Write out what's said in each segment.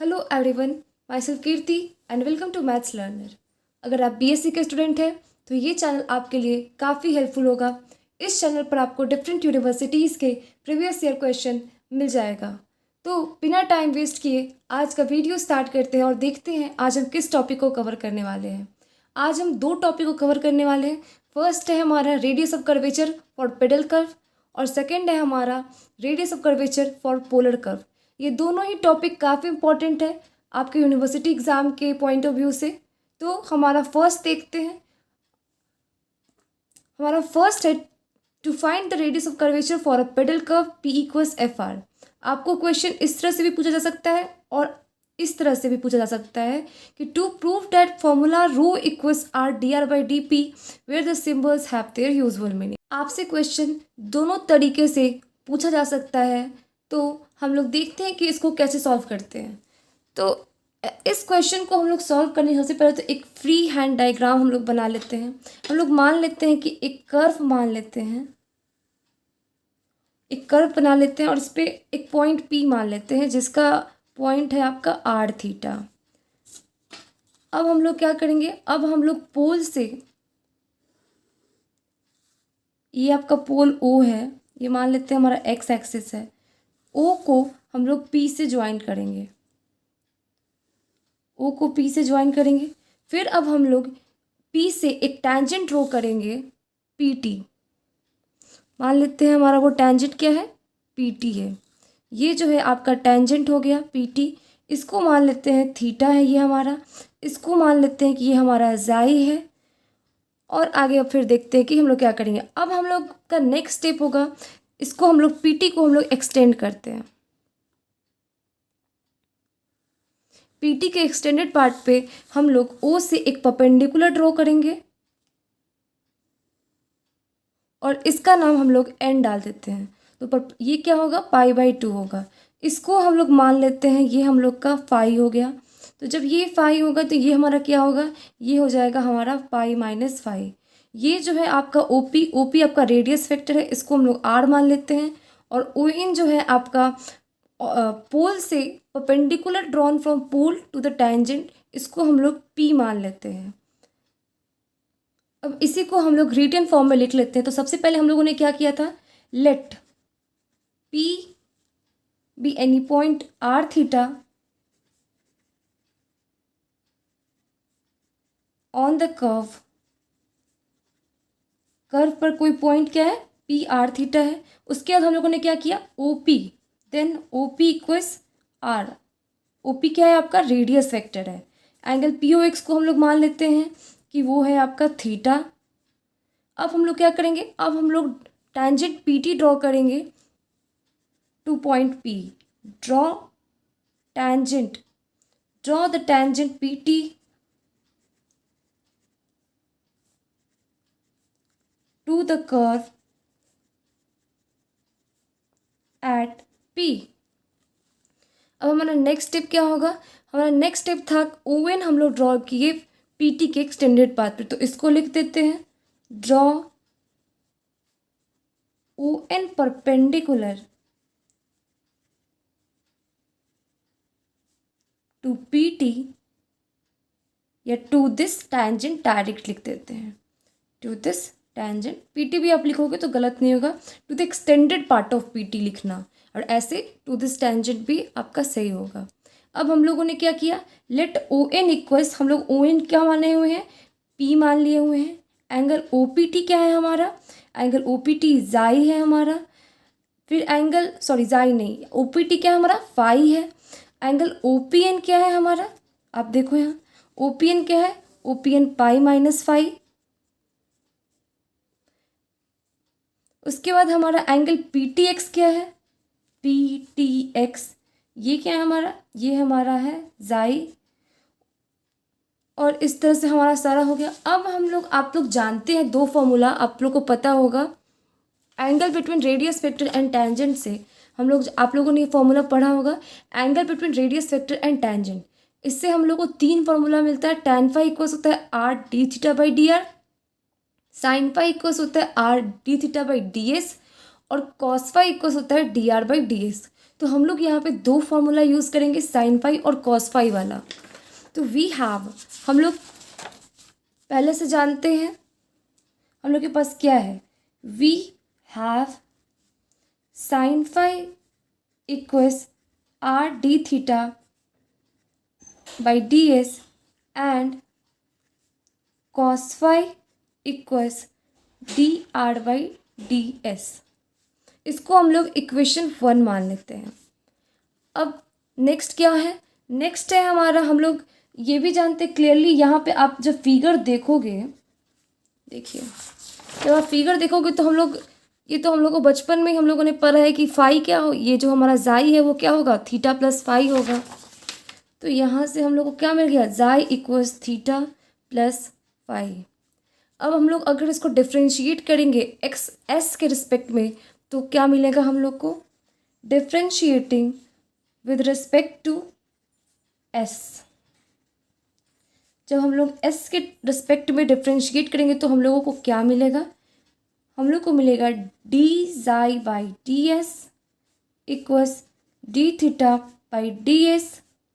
Hello everyone, myself Kirti and welcome to maths learner. अगर आप BSc के student हैं तो ये चैनल आपके लिए काफ़ी हेल्पफुल होगा। इस चैनल पर आपको डिफरेंट यूनिवर्सिटीज़ के प्रीवियस ईयर क्वेश्चन मिल जाएगा। तो बिना टाइम वेस्ट किए आज का वीडियो स्टार्ट करते हैं और देखते हैं आज हम किस टॉपिक को कवर करने वाले हैं। आज हम दो टॉपिक को कवर करने वाले हैं। फर्स्ट है हमारा radius of curvature for pedal curve और सेकेंड है हमारा radius of curvature for polar curve. ये दोनों ही टॉपिक काफ़ी इंपॉर्टेंट है आपके यूनिवर्सिटी एग्ज़ाम के पॉइंट ऑफ व्यू से। तो हमारा फर्स्ट देखते हैं। हमारा फर्स्ट है to find the radius of curvature for a pedal curve P equals FR। आपको क्वेश्चन इस तरह से भी पूछा जा सकता है और इस तरह से भी पूछा जा सकता है कि to prove that formula rho equals R dr/dp where the symbols have their usual meaning. आपसे क्वेश्चन दोनों तरीके से पूछा जा सकता है, तो हम लोग देखते हैं कि इसको कैसे सॉल्व करते हैं। तो इस क्वेश्चन को हम लोग सॉल्व करने से सबसे पहले तो एक फ्री हैंड डायग्राम हम लोग बना लेते हैं। हम लोग मान लेते हैं कि एक कर्व मान लेते हैं, एक कर्व बना लेते हैं और इस पर एक पॉइंट P मान लेते हैं जिसका पॉइंट है आपका R थीटा। अब हम लोग क्या करेंगे, अब हम लोग पोल से, ये आपका पोल O है, ये मान लेते हैं हमारा x एक्सिस है, O को हम लोग P से ज्वाइन करेंगे, O को P से ज्वाइन करेंगे। फिर अब हम लोग P से एक टैंजेंट ड्रॉ करेंगे PT। मान लेते हैं हमारा वो टैंजेंट क्या है, PT है। ये जो है आपका टैंजेंट हो गया PT। इसको मान लेते हैं थीटा है ये हमारा, इसको मान लेते हैं कि ये हमारा जाई है। और आगे अब फिर देखते हैं कि हम लोग क्या करेंगे। अब हम लोग का नेक्स्ट स्टेप होगा, इसको हम लोग PT को हम लोग एक्सटेंड करते हैं। PT के एक्सटेंडेड पार्ट पे हम लोग O से एक परपेंडिकुलर ड्रॉ करेंगे और इसका नाम हम लोग N डाल देते हैं। तो पर ये क्या होगा, π/2 होगा। इसको हम लोग मान लेते हैं ये हम लोग का फाई हो गया। तो जब ये फाई होगा तो ये हमारा क्या होगा, ये हो जाएगा हमारा π-φ। ये जो है आपका OP आपका रेडियस वेक्टर है, इसको हम लोग R मान लेते हैं। और ON जो है आपका पोल से perpendicular drawn from pole to the tangent, इसको हम लोग P मान लेते हैं। अब इसी को हम लोग रिटन फॉर्म में लिख लेते हैं। तो सबसे पहले हम लोगों ने क्या किया था, let P be any point R theta on the curve. Curve पर कोई पॉइंट क्या है, PR थीटा है। उसके बाद हम लोगों ने क्या किया, OP, then OP equals R। OP क्या है आपका रेडियस वेक्टर है। एंगल POX को हम लोग मान लेते हैं कि वो है आपका थीटा। अब हम लोग क्या करेंगे, अब हम लोग टैंजेंट PT ड्रॉ करेंगे to point P। Draw tangent, draw the tangent PT to the curve at P। अब हमारा नेक्स्ट स्टेप क्या होगा, हमारा नेक्स्ट स्टेप था ON हम लोग ड्रॉ किए PT के एक्सटेंडेड पाथ पे। तो इसको लिख देते हैं, draw ON perpendicular to PT या टू दिस टैंजेंट, डायरेक्ट लिख देते हैं टू दिस टैंजेंट। PT भी आप लिखोगे तो गलत नहीं होगा, to the extended part of PT लिखना, और ऐसे टू दिस टैंजेंट भी आपका सही होगा। अब हम लोगों ने क्या किया, लेट ON इक्वल्स, हम लोग ON क्या माने हुए हैं, P मान लिए हुए हैं। एंगल OPT क्या है हमारा, एंगल OPT जाई है हमारा। फिर एंगल जाई नहीं, OPT क्या है हमारा, फाई है। एंगल OPN क्या है हमारा, आप देखो यहाँ OPN क्या है, OPN π-φ। उसके बाद हमारा एंगल PTX क्या है, PTX ये क्या है हमारा, ये हमारा है जाई। और इस तरह से हमारा सारा हो गया। अब हम लोग, आप लोग जानते हैं दो फॉर्मूला, आप लोग को पता होगा angle between radius vector and tangent से। हम लोग, आप लोगों ने ये फॉर्मूला पढ़ा होगा, angle between radius vector and tangent. इससे हम लोग को तीन फॉर्मूला मिलता है। tan फाई इक्वल्स होता है R d θ/dr, sin phi होता है R d θ/ds, और cos फाई होता है dr/ds। तो हम लोग यहाँ पे दो फॉर्मूला यूज़ करेंगे, साइन फाई और कॉस फाई वाला। तो वी हैव, हम लोग पहले से जानते हैं, हम लोग के पास क्या है, we have sine phi equals r d theta by d s and cos phi equals d are by d s. इसको हम लोग इक्वेशन 1 मान लेते हैं। अब नेक्स्ट क्या है, नेक्स्ट है हमारा, हम लोग ये भी जानते क्लियरली, यहाँ पे आप जब फिगर देखोगे, देखिए जब आप फिगर देखोगे तो हम लोग, ये तो हम लोग को बचपन में हम लोगों ने पढ़ा है कि फाई क्या हो, ये जो हमारा जाई है वो क्या होगा, थीटा प्लस फाई होगा। तो यहाँ से हम लोग को क्या मिल गया, जाई इक्वल्स थीटा प्लस फाई। अब हम लोग अगर इसको डिफ्रेंशिएट करेंगे एक्स एस के रिस्पेक्ट में तो क्या मिलेगा हम लोग को, differentiating with respect to s. जब हम लोग एस के रिस्पेक्ट में डिफ्रेंशिएट करेंगे तो हम लोगों को क्या मिलेगा, हम लोग को मिलेगा d psi by d s equals d theta by d s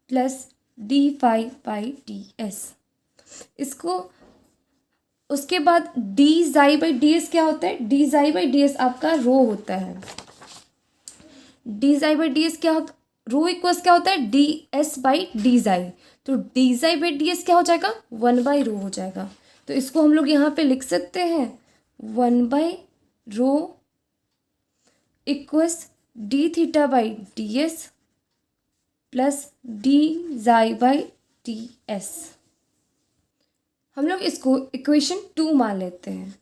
plus d phi by d s. इसको उसके बाद D psi by d S क्या होता है, D psi by d S आपका रो होता है। D psi by d S क्या होता, रो इक्वल्स क्या होता है, डी एस बाई डी जाई। तो D psi by d S क्या हो जाएगा, 1 बाई रो हो जाएगा। तो इसको हम लोग यहाँ पे लिख सकते हैं 1 by rho equals d theta by d s plus D psi by d S. हम लोग इसको इक्वेशन 2 मान लेते हैं।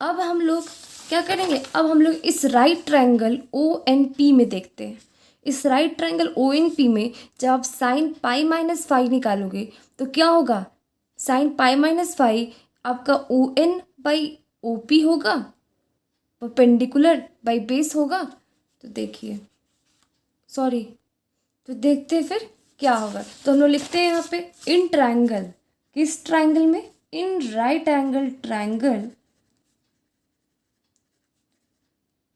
अब हम लोग क्या करेंगे, अब हम लोग इस right triangle O N p में देखते हैं। इस right triangle O N p में जब आप साइन पाई माइनस फाई निकालोगे तो क्या होगा, साइन पाई माइनस फाई आपका o N by O p होगा, परपेंडिकुलर बाई बेस होगा। तो देखिए, सॉरी, तो देखते हैं फिर क्या होगा। तो हम लोग लिखते हैं यहाँ पे इन ट्रायंगल, किस ट्रायंगल में, in right angle triangle,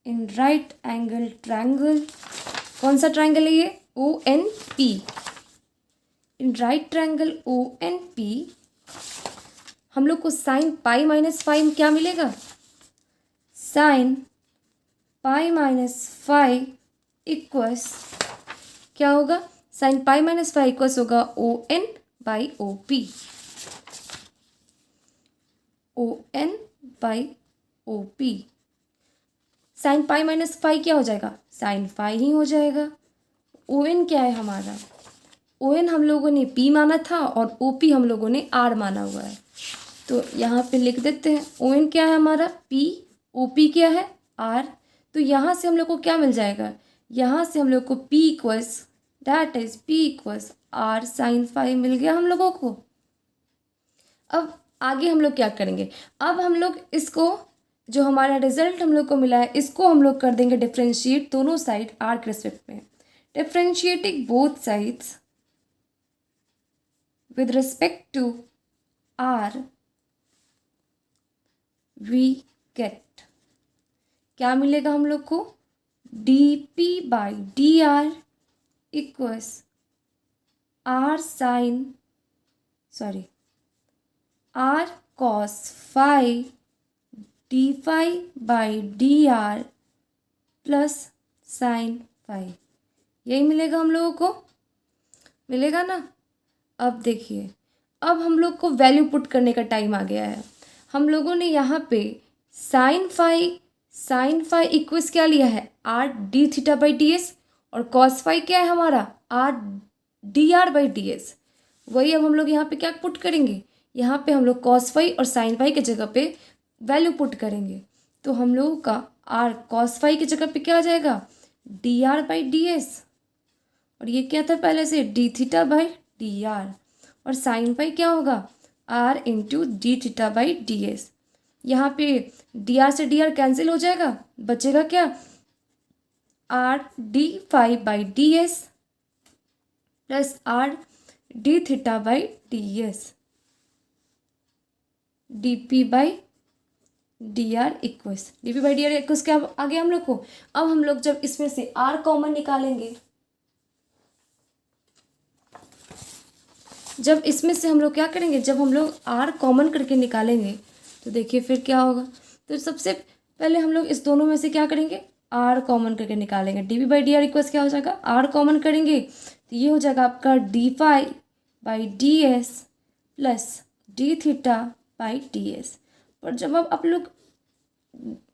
in right angle triangle, कौन सा ट्रायंगल है ये, O N P. In right triangle O N P हम लोग को साइन पाई माइनस फाई क्या मिलेगा, sine pi minus phi equals क्या होगा, sine pi minus phi equals होगा O N by O P, O N by O P. Sine pi minus phi क्या हो जाएगा, साइन फाई ही हो जाएगा। ओ एन क्या है हमारा, ओ एन हम लोगों ने पी माना था और ओ पी हम लोगों ने आर माना हुआ है। तो यहाँ पे लिख देते हैं ओ एन क्या है हमारा पी, ओ पी क्या है आर। तो यहाँ से हम लोग को क्या मिल जाएगा, यहाँ से हम लोग को p equals that is p equals r sine phi मिल गया हम लोगों को। अब आगे हम लोग क्या करेंगे, अब हम लोग इसको जो हमारा रिजल्ट हम लोग को मिला है इसको हम लोग कर देंगे डिफ्रेंशिएट दोनों साइड आर के रिस्पेक्ट में। Differentiating both sides with respect to r we get, क्या मिलेगा हम लोग को, d p by d r equals r sine, sorry, r cos phi d phi by d r plus sine phi, यही मिलेगा हम लोगों को, मिलेगा ना। अब देखिए, अब हम लोग को वैल्यू पुट करने का टाइम आ गया है। हम लोगों ने यहाँ पे साइन फाई इक्वल्स क्या लिया है, are d theta by d s, और कॉस फाई क्या है हमारा, R D R by d S. वही अब हम लोग यहाँ पे क्या पुट करेंगे, यहाँ पे हम लोग कॉस फाई और साइन फाई के जगह पे वैल्यू पुट करेंगे। तो हम लोगों का आर कॉस फाई की जगह पे क्या आ जाएगा, d are by d s, और ये क्या था पहले से, d theta by d r, और साइन फाई क्या होगा, r into d theta by d s. यहाँ पे डी आर से डी आर कैंसिल हो जाएगा, बचेगा क्या, r d phi by d s plus are d theta by d s, d p by d r equals d p by d r equals क्या आ गया हम लोग को। अब हम लोग जब इसमें से आर कॉमन निकालेंगे, जब इसमें से हम लोग क्या करेंगे, जब हम लोग आर कॉमन करके निकालेंगे तो देखिए फिर क्या होगा। तो सबसे पहले हम लोग इस दोनों में से क्या करेंगे, आर कॉमन करके निकालेंगे। D v by d r equals क्या हो जाएगा, आर कॉमन करेंगे तो ये हो जाएगा आपका d phi by d s plus d theta by d s. पर जब अब आप लोग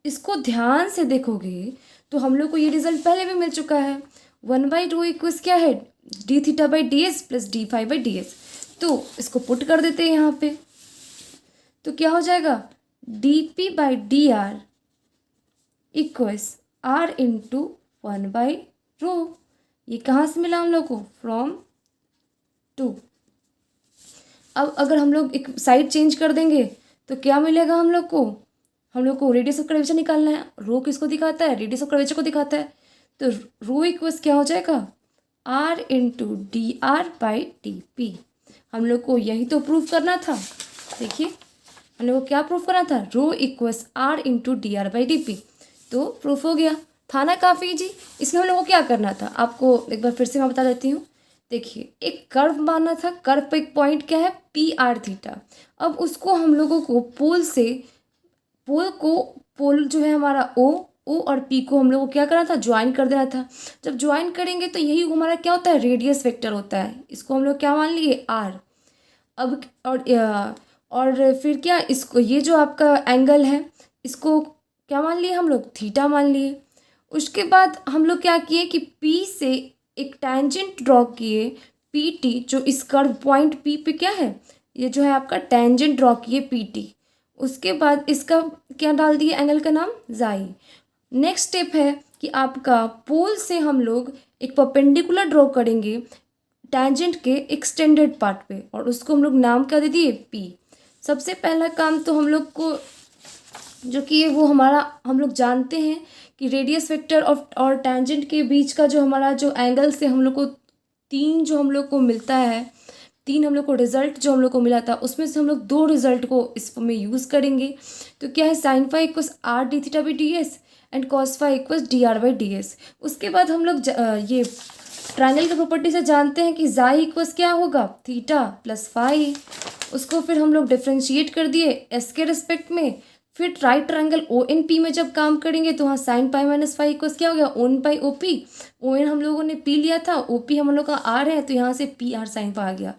इसको ध्यान से देखोगे तो हम लोग को ये रिजल्ट पहले भी मिल चुका है। 1/2 इक्वल्स क्या है, d theta by d s plus d phi by d s. तो इसको पुट कर देते हैं यहाँ पे, तो क्या हो जाएगा, d p by d r equals r into 1/रो। ये कहाँ से मिला हम लोग को, फ्रॉम 2। अब अगर हम लोग एक साइड चेंज कर देंगे तो क्या मिलेगा हम लोग को रेडियस ऑफ कर्वेचर निकालना है। रो किसको दिखाता है, रेडियस ऑफ कर्वेचर को दिखाता है। तो रो इक्वल्स क्या हो जाएगा, r into d are by d p. हम लोग को यही तो प्रूफ करना था। देखिए हम लोग को क्या प्रूफ करना था, rho equals r into d are by d p. तो प्रूफ हो गया, था ना काफ़ी जी। इसमें हम लोग को क्या करना था, आपको एक बार फिर से मैं बता देती हूँ। देखिए एक कर्व मानना था, कर्व पे एक पॉइंट क्या है, पी आर थीटा। अब उसको हम लोगों को पोल जो है हमारा ओ और पी को हम लोग को क्या करना था, ज्वाइन कर देना था। जब ज्वाइन करेंगे तो यही हमारा क्या होता है, रेडियस वेक्टर होता है। इसको हम लोग क्या मान लिए, आर। अब और फिर क्या, इसको ये जो आपका एंगल है इसको क्या मान लिए हम लोग, थीटा मान लिए। उसके बाद हम लोग क्या किए कि पी से एक टैंजेंट ड्रॉ किए, पी टी, जो इस कर्व पॉइंट पी पे क्या है, ये जो है आपका टैंजेंट ड्रॉ किए पी टी। उसके बाद इसका क्या डाल दिए, एंगल का नाम जाई। नेक्स्ट स्टेप है कि आपका पोल से हम लोग एक परपेंडिकुलर ड्रॉ करेंगे टैंजेंट के एक्सटेंडेड पार्ट पे, और उसको हम लोग नाम क्या दे दिए, पी। सबसे पहला काम तो हम लोग को जो कि वो हमारा, हम लोग जानते हैं कि रेडियस वेक्टर और टैंजेंट के बीच का जो हमारा जो एंगल से हम लोग को तीन जो हम लोग को मिलता है, तीन हम लोग को रिजल्ट जो हम लोग को मिला था, उसमें से हम लोग दो रिजल्ट को इसमें यूज़ करेंगे। तो क्या है, sine phi equals r d theta by d s and cos phi equals d are by d s. उसके बाद हम लोग ये ट्रायंगल की प्रॉपर्टी से जानते हैं कि जाई इक्वल्स क्या होगा, थीटा प्लस फाई। उसको फिर हम लोग डिफ्रेंशिएट कर दिए एस के रिस्पेक्ट में। फिर right triangle O N p में जब काम करेंगे तो वहाँ sine pi minus phi equals क्या हो गया, o n by o P. O n हम लोगों ने पी लिया था, ओ पी हम लोग का आर है, तो यहाँ से पी आर साइन पा आ गया।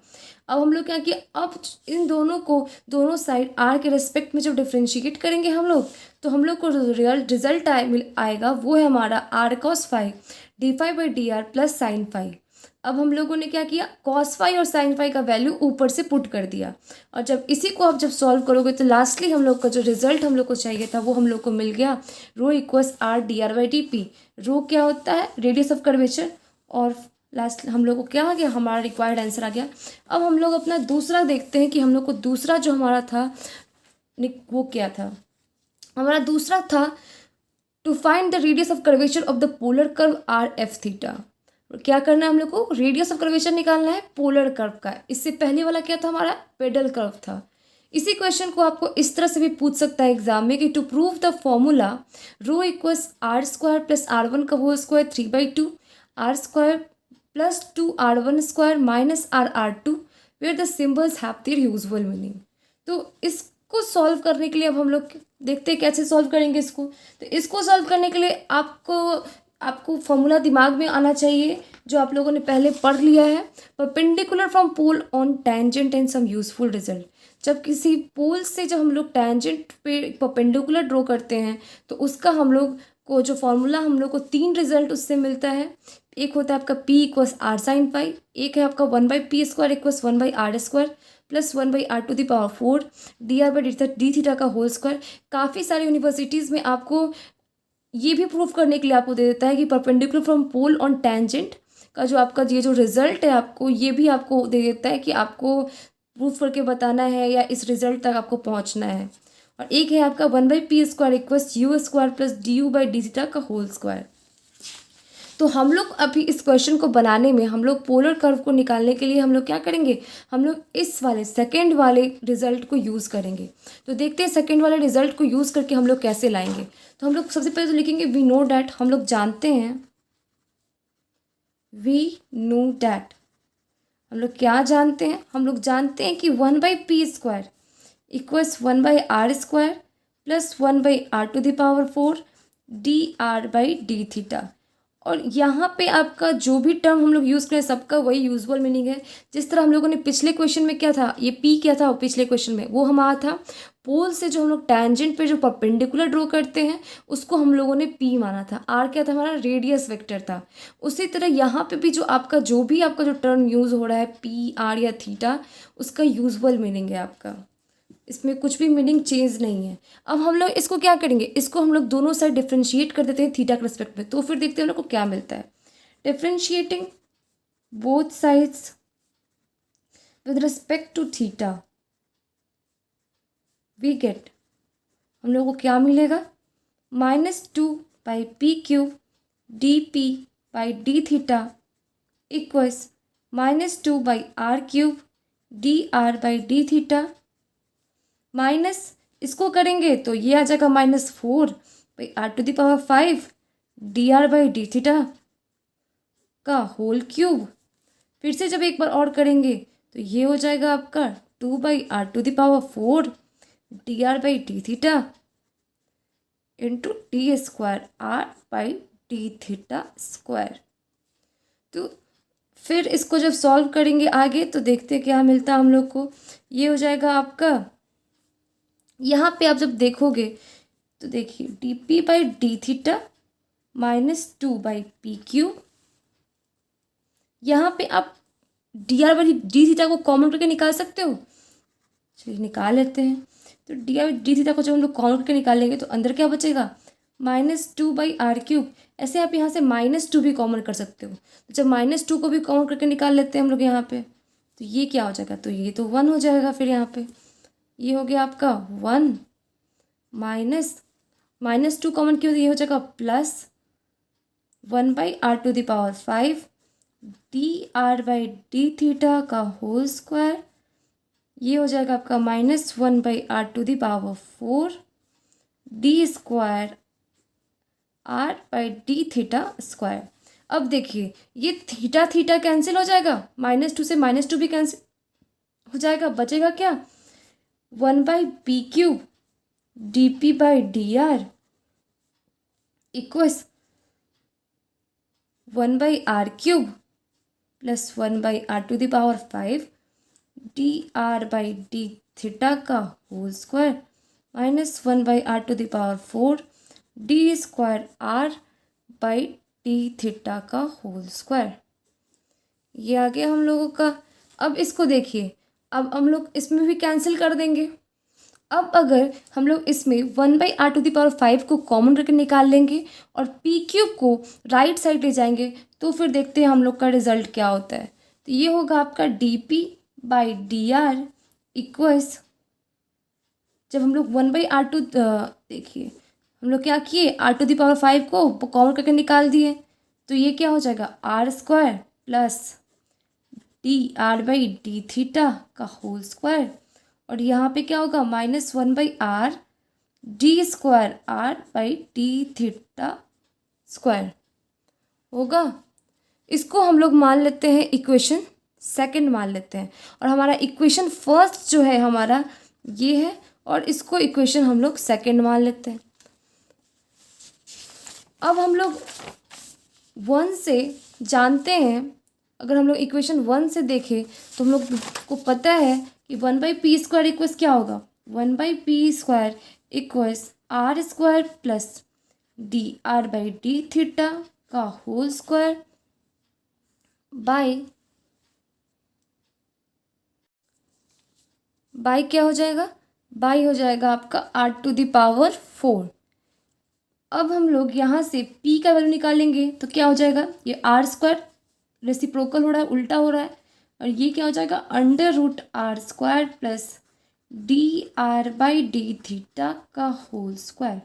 अब हम लोग क्या किया, अब इन दोनों को दोनों साइड आर के रेस्पेक्ट में जब डिफ्रेंशिएट करेंगे हम लोग, तो हम लोग को रिजल्ट आएगा वो है हमारा r cos phi d phi by d r plus sine phi. अब हम लोगों ने क्या किया, कॉस फाई और साइन फाई का वैल्यू ऊपर से पुट कर दिया, और जब इसी को आप जब सॉल्व करोगे तो लास्टली हम लोग का जो रिजल्ट हम लोग को चाहिए था वो हम लोग को मिल गया, rho equals r D R by d p. Rho क्या होता है, रेडियस ऑफ कर्वेचर, और लास्ट हम लोग को क्या आ गया, हमारा रिक्वायर्ड आंसर आ गया। अब हम लोग अपना दूसरा देखते हैं कि हम लोग को दूसरा जो हमारा था वो क्या था। हमारा दूसरा था to find the radius of curvature of the polar curve r f theta. क्या करना है हम लोग को, रेडियस ऑफ कर्वेचर निकालना है पोलर कर्व का। इससे पहले वाला क्या था, हमारा पेडल कर्व था। इसी क्वेश्चन को आपको इस तरह से भी पूछ सकता है एग्जाम में कि to prove the formula rho equals r square plus r one का whole square 3/2 r square plus 2 r1 square minus r2 where the symbols have their usual meaning. तो इसको सॉल्व करने के लिए अब हम लोग देखते हैं कैसे सॉल्व करेंगे इसको। तो इसको सॉल्व करने के लिए आपको फॉर्मूला दिमाग में आना चाहिए जो आप लोगों ने पहले पढ़ लिया है, perpendicular from pole on tangent and some useful result. जब किसी पोल से जब हम लोग टैंजेंट पे परपेंडिकुलर ड्रॉ करते हैं तो उसका हम लोग को जो फॉर्मूला हम लोग को तीन रिजल्ट उससे मिलता है। एक होता है आपका p equals r sine pi, एक है आपका 1/p square equals 1/r square plus 1/r⁴ d are by D theta का होल स्क्वायर। काफ़ी सारी यूनिवर्सिटीज़ में आपको ये भी प्रूफ करने के लिए आपको दे देता है कि perpendicular from pole on tangent का जो आपका ये जो रिजल्ट है आपको ये भी आपको दे देता है कि आपको प्रूफ करके बताना है या इस रिजल्ट तक आपको पहुंचना है। और एक है आपका 1/p square equals u square plus D you by D theta का होल स्क्वायर। तो हम लोग अभी इस क्वेश्चन को बनाने में हम लोग पोलर कर्व को निकालने के लिए हम लोग क्या करेंगे, हम लोग इस वाले सेकंड वाले रिजल्ट को यूज़ करेंगे। तो देखते हैं सेकंड वाले रिजल्ट को यूज़ करके हम लोग कैसे लाएंगे। तो हम लोग सबसे पहले तो लिखेंगे वी नो डैट, हम लोग जानते हैं, वी नो डैट, हम लोग क्या जानते हैं, हम लोग जानते हैं कि 1/p² equals 1/r² plus 1/r⁴ dr/d theta. और यहाँ पे आपका जो भी टर्म हम लोग यूज़ करें सबका वही यूजुअल मीनिंग है। जिस तरह हम लोगों ने पिछले क्वेश्चन में क्या था, ये पी क्या था पिछले क्वेश्चन में, वो हमारा था पोल से जो हम लोग टैंजेंट पे जो परपेंडिकुलर ड्रॉ करते हैं उसको हम लोगों ने पी माना था। आर क्या था, हमारा रेडियस वेक्टर था। उसी तरह यहाँ पे भी जो आपका जो टर्म यूज़ हो रहा है पी आर या थीटा, उसका यूजुअल मीनिंग है आपका, इसमें कुछ भी मीनिंग चेंज नहीं है। अब हम लोग इसको क्या करेंगे, इसको हम लोग दोनों साइड डिफ्रेंशिएट कर देते हैं थीटा के रिस्पेक्ट में, तो फिर देखते हैं हम लोग को क्या मिलता है। Differentiating both sides with respect to theta we get, हम लोग को क्या मिलेगा, -2/p³ dp/d theta equals -2/r³ dr/d theta minus इसको करेंगे तो ये आ जाएगा -4/r⁵ dr/d थीटा का होल क्यूब। फिर से जब एक बार और करेंगे तो ये हो जाएगा आपका 2/r⁴ dr/d theta into d²r/d थीटा²। तो फिर इसको जब सॉल्व करेंगे आगे तो देखते हैं क्या मिलता है हम लोग को। ये हो जाएगा आपका, यहाँ पे आप जब देखोगे तो देखिए dp/d थीटा -2/p³, यहाँ पे आप dr/d थीटा को कॉमन करके निकाल सकते हो, चलिए निकाल लेते हैं। तो dr/d थीटा को जब हम लोग कॉमन करके निकालेंगे तो अंदर क्या बचेगा, -2/r³। ऐसे आप यहाँ से -2 भी कॉमन कर सकते हो, तो जब -2 को भी कॉमन करके निकाल लेते हैं हम लोग यहाँ पे, तो ये क्या हो जाएगा, तो ये तो 1 हो जाएगा। फिर यहाँ पे ये हो गया आपका 1 -2 कॉमन किया तो ये हो जाएगा +1/r⁵ dr/d थीटा का होल स्क्वायर। ये हो जाएगा आपका -1/r⁴ d²r/d थीटा²। अब देखिए ये थीटा थीटा कैंसिल हो जाएगा, -2 से -2 भी कैंसिल हो जाएगा, बचेगा क्या, 1/p³ dp/dr equals 1/r³ plus 1/r⁵ dr/d theta का whole square -1/r⁴ d²r/d theta का होल स्क्वायर। ये आ गया हम लोगों का। अब इसको देखिए, अब हम लोग इसमें भी कैंसिल कर देंगे। अब अगर हम लोग इसमें 1/r⁵ को कॉमन करके निकाल लेंगे और p³ को राइट साइड ले जाएंगे तो फिर देखते हैं हम लोग का रिजल्ट क्या होता है। तो ये होगा आपका dp/dr इक्वल्स, जब हम लोग 1/r⁵ देखिए हम लोग क्या किए, r⁵ को कॉमन करके निकाल दिए, तो ये क्या हो जाएगा r² प्लस dr/d थीटा का होल स्क्वायर। और यहाँ पे क्या होगा -1/r d²r/d थीटा² होगा। इसको हम लोग मान लेते हैं इक्वेशन सेकंड मान लेते हैं, और हमारा इक्वेशन फर्स्ट जो है हमारा ये है, और इसको इक्वेशन हम लोग सेकंड मान लेते हैं। अब हम लोग 1 से जानते हैं, अगर हम लोग इक्वेशन 1 से देखें तो हम लोग को पता है कि 1/p² इक्वल्स क्या होगा, 1/p² equals r² plus dr/d theta का होल स्क्वायर बाय क्या हो जाएगा, बाय हो जाएगा आपका r⁴। अब हम लोग यहाँ से p का वैल्यू निकालेंगे तो क्या हो जाएगा, ये r² रेसिप्रोकल हो रहा है, उल्टा हो रहा है, और ये क्या हो जाएगा √r² प्लस dr/d थीटा का होल स्क्वायर।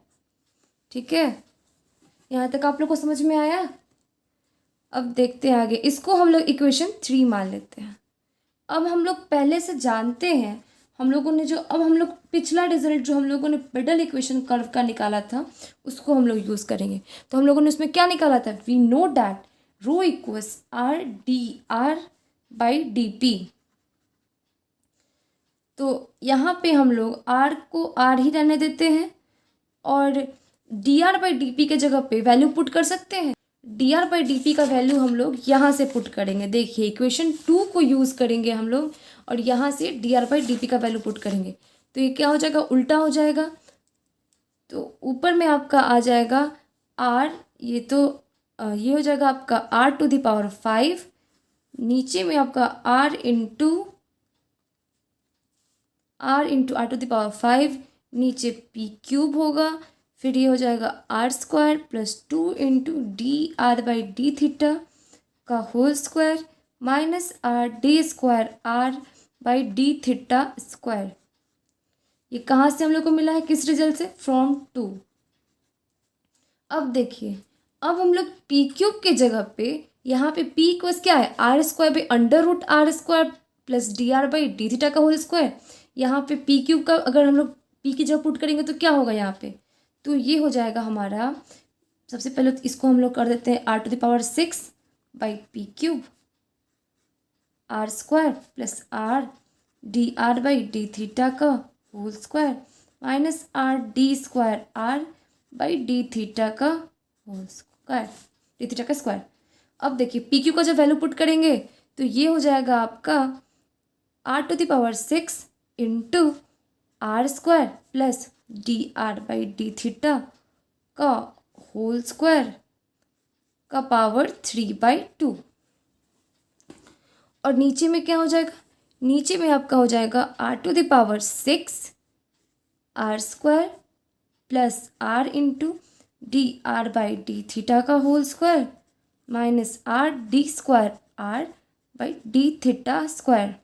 ठीक है, यहाँ तक आप लोग को समझ में आया। अब देखते हैं आगे, इसको हम लोग इक्वेशन 3 मान लेते हैं। अब हम लोग पहले से जानते हैं, हम लोगों ने जो अब हम लोग पिछला रिजल्ट जो हम लोगों ने पेडल इक्वेशन कर्व का निकाला था उसको हम लोग यूज़ करेंगे। तो हम लोगों ने उसमें क्या निकाला था, we know that rho equals r D R by d p. तो यहाँ पे हम लोग आर को आर ही रहने देते हैं और D R by d P के जगह पे वैल्यू पुट कर सकते हैं। D R by d P का वैल्यू हम लोग यहाँ से पुट करेंगे। देखिए इक्वेशन 2 को यूज़ करेंगे हम लोग और यहाँ से d are by d P का वैल्यू पुट करेंगे। तो ये क्या हो जाएगा, उल्टा हो जाएगा। तो ऊपर में आपका आ जाएगा आर, ये हो जाएगा आपका आर टू द पावर 5, नीचे में आपका r into r to the power 5, नीचे पी क्यूब होगा, फिर ये हो जाएगा r square plus 2 into d are by D theta का whole square minus r d square are by D theta square. ये कहाँ से हम लोग को मिला है, किस रिजल्ट से, फ्रॉम 2। अब देखिए, अब हम लोग पी क्यूब के जगह पे यहाँ पे पी इक्वल्स क्या है, r square by under root r square plus D R by D theta का होल स्क्वायर। यहाँ पे पी क्यूब का अगर हम लोग पी की जगह पुट करेंगे तो क्या होगा यहाँ पे, तो ये हो जाएगा हमारा, सबसे पहले तो इसको हम लोग कर देते हैं r to the power 6 by p cube r square plus R D R by D theta का whole square minus r d square are by D theta का होल स्क्वायर, डी थीटा का स्क्वायर। अब देखिए P Q का जब value put करेंगे तो ये हो जाएगा आपका R to the power 6 into R square plus D R by D theta का होल स्क्वायर का पावर 3/2। और नीचे में क्या हो जाएगा, नीचे में आपका हो जाएगा r to the power 6 r square plus r into d are by D theta का whole square minus r d square are by D theta square.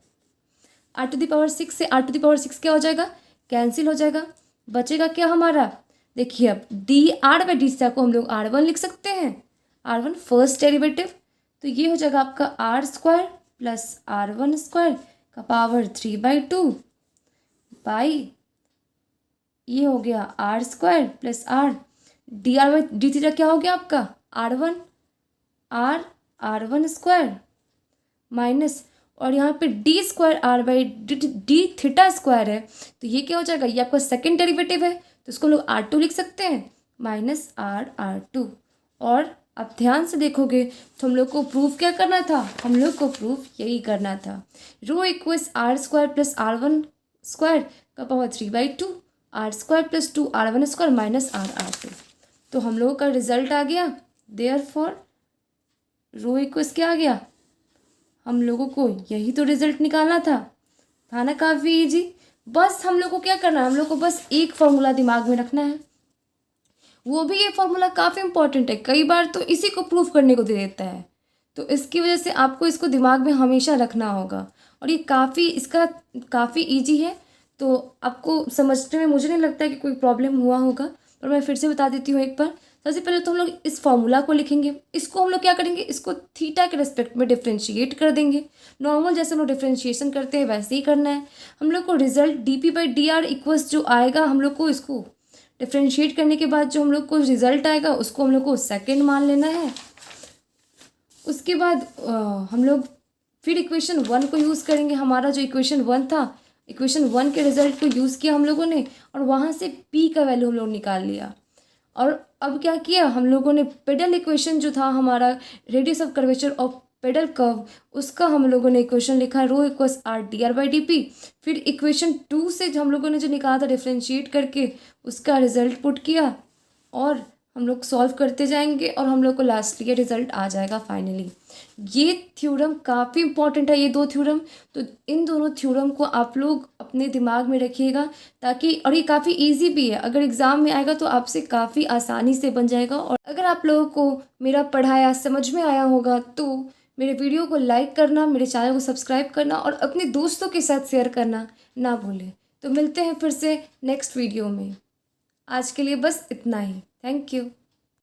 R to the power 6 से आर टू द पावर 6 क्या हो जाएगा, cancel हो जाएगा, बचेगा क्या हमारा, देखिए अब D R by D theta को हम लोग R1 लिख सकते हैं, R1 फर्स्ट डेरिवेटिव। तो ये हो जाएगा आपका R square plus R1 square का पावर 3/2 बाई ये हो गया R square plus R D R by D theta क्या हो गया आपका R1 स्क्वायर माइनस, और यहाँ पे D square are by D theta square है तो ये क्या हो जाएगा, ये आपका सेकेंड डेरिवेटिव है तो इसको हम लोग R2 लिख सकते हैं माइनस R2। और अब ध्यान से देखोगे तो हम लोग को प्रूफ क्या करना था, हम लोग को प्रूफ यही करना था, rho equals r square plus R1 square का power 3/2 r square plus 2 R1 square minus R2। तो हम लोगों का रिजल्ट आ गया, देयरफॉर रो इक्वल्स क्या आ गया, हम लोगों को यही तो रिजल्ट निकालना था ना, काफ़ी इजी। बस हम लोग को क्या करना है, हम लोग को बस एक फॉर्मूला दिमाग में रखना है, वो भी ये फॉर्मूला काफ़ी इंपॉर्टेंट है, कई बार तो इसी को प्रूफ करने को दे देता है, तो इसकी वजह से आपको इसको दिमाग में हमेशा रखना होगा। और ये काफ़ी ईजी है, तो आपको समझने में मुझे नहीं लगता कि कोई प्रॉब्लम हुआ होगा, पर मैं फिर से बता देती हूँ एक बार। सबसे पहले तो हम लोग इस फॉर्मूला को लिखेंगे, इसको हम लोग क्या करेंगे, इसको थीटा के रिस्पेक्ट में डिफ्रेंशिएट कर देंगे, नॉर्मल जैसे हम लोग डिफ्रेंशिएशन करते हैं वैसे ही करना है। हम लोग को result D p by d r equals जो आएगा, हम लोग को इसको डिफ्रेंशिएट करने के बाद जो हम लोग को रिजल्ट आएगा उसको हम लोग को सेकेंड मान लेना है। उसके बाद हम लोग फिर इक्वेशन 1 को यूज़ करेंगे, हमारा जो इक्वेशन 1 था, इक्वेशन 1 के रिजल्ट को यूज़ किया हम लोगों ने और वहाँ से पी का वैल्यू हम लोग निकाल लिया। और अब क्या किया हम लोगों ने, पेडल इक्वेशन जो था हमारा, radius of curvature of pedal curve, उसका हम लोगों ने इक्वेशन लिखा rho equals r D R by d p. फिर इक्वेशन 2 से हम लोगों ने जो निकाला था डिफ्रेंशिएट करके उसका रिजल्ट पुट किया और हम लोग सॉल्व करते जाएंगे और हम लोग को लास्टली ये रिजल्ट आ जाएगा फाइनली। ये थ्योरम काफ़ी इंपॉर्टेंट है, ये दो थ्योरम, तो इन दोनों थ्योरम को आप लोग अपने दिमाग में रखिएगा ताकि, और ये काफ़ी इजी भी है, अगर एग्ज़ाम में आएगा तो आपसे काफ़ी आसानी से बन जाएगा। और अगर आप लोगों को मेरा पढ़ाया समझ में आया होगा तो मेरे वीडियो को लाइक करना, मेरे चैनल को सब्सक्राइब करना और अपने दोस्तों के साथ शेयर करना ना भूलें। तो मिलते हैं फिर से नेक्स्ट वीडियो में, आज के लिए बस इतना ही, थैंक यू।